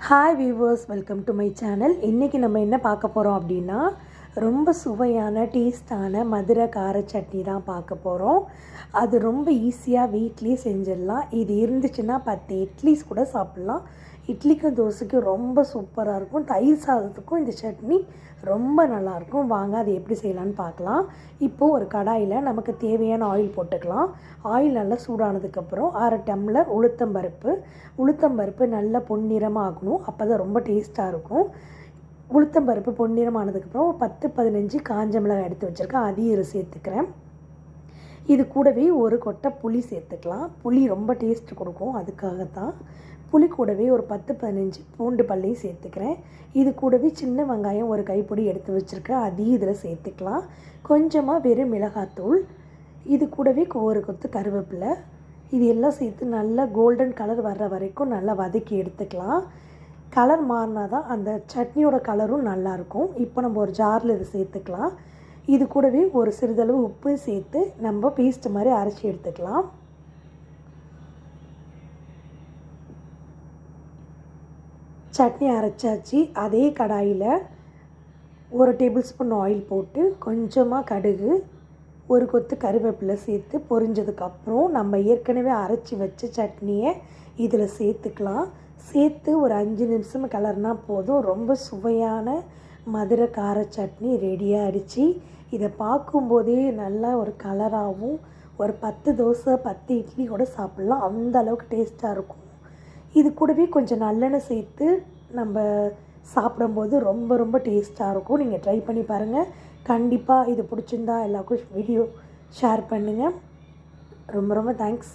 Hi viewers, welcome to my channel. இன்றைக்கி நம்ம என்ன பார்க்க போகிறோம் அப்படின்னா, ரொம்ப சுவையான டேஸ்டான மதுரை கார சட்னி தான் பார்க்க போகிறோம். அது ரொம்ப ஈஸியாக வீட்லேயே செஞ்சிடலாம். இது இருந்துச்சுன்னா 10 இட்லிஸ் கூட சாப்பிட்லாம். இட்லிக்கும் தோசைக்கும் ரொம்ப சூப்பராக இருக்கும். தயிர் சாதத்துக்கும் இந்த சட்னி ரொம்ப நல்லாயிருக்கும். வாங்க அது எப்படி செய்யலான்னு பார்க்கலாம். இப்போது ஒரு கடாயில் நமக்கு தேவையான ஆயில் போட்டுக்கலாம். ஆயில் நல்லா சூடானதுக்கப்புறம் 1/2 டம்ளர் உளுத்தம்பருப்பு நல்லா பொன்னிறமாக ஆகணும். அப்போ தான் ரொம்ப டேஸ்ட்டாக இருக்கும். உளுத்தம்பருப்பு பொன்னிறமானதுக்கப்புறம் 10-15 காஞ்ச மிளகாய் எடுத்து வச்சுருக்கேன், அதையும் இதில் சேர்த்துக்கிறேன். இது கூடவே ஒரு கொட்டை புளி சேர்த்துக்கலாம். புளி ரொம்ப டேஸ்ட் கொடுக்கும், அதுக்காகத்தான். புளி கூடவே ஒரு 10-15 பூண்டு பல்லையும் சேர்த்துக்கிறேன். இது கூடவே சின்ன வெங்காயம் ஒரு கைப்பிடி எடுத்து வச்சுருக்கேன், அதையும் இதில் சேர்த்துக்கலாம். கொஞ்சமாக வெறும் மிளகாத்தூள், இது கூடவே ஒரு கொத்து கருவேப்பிலை, இது எல்லாம் சேர்த்து நல்லா கோல்டன் கலர் வர்ற வரைக்கும் நல்லா வதக்கி எடுத்துக்கலாம். கலர் மாறினா தான் அந்த சட்னியோட கலரும் நல்லாயிருக்கும். இப்போ நம்ம ஒரு ஜாரில் இதை சேர்த்துக்கலாம். இது கூடவே ஒரு சிறிதளவு உப்பு சேர்த்து நம்ம பேஸ்ட் மாதிரி அரைச்சி எடுத்துக்கலாம். சட்னி அரைச்சாச்சு. அதே கடாயில் 1 டேபிள் ஸ்பூன் ஆயில் போட்டு கொஞ்சமாக கடுகு, ஒரு கொத்து கருவேப்பிலை சேர்த்து பொரிஞ்சதுக்கப்புறம் நம்ம ஏற்கனவே அரைச்சி வச்ச சட்னியை இதில் சேர்த்துக்கலாம். சேர்த்து ஒரு 5 நிமிஷம் கிளறினா போதும். ரொம்ப சுவையான மதுரை கார சட்னி ரெடியாக ஆகிடுச்சு. இதை பார்க்கும்போதே நல்லா ஒரு கலராகவும், ஒரு 10 தோசை 10 இட்லி கூட சாப்பிட்லாம், அந்த அளவுக்கு டேஸ்ட்டாக இருக்கும். இது கூடவே கொஞ்சம் நல்லெண்ணெய் சேர்த்து நம்ம சாப்பிடும்போது ரொம்ப ரொம்ப டேஸ்ட்டாக இருக்கும். நீங்கள் ட்ரை பண்ணி பாருங்கள். கண்டிப்பாக இது பிடிச்சிருந்தா எல்லாருக்கும் வீடியோ ஷேர் பண்ணுங்கள். ரொம்ப ரொம்ப தேங்க்ஸ்.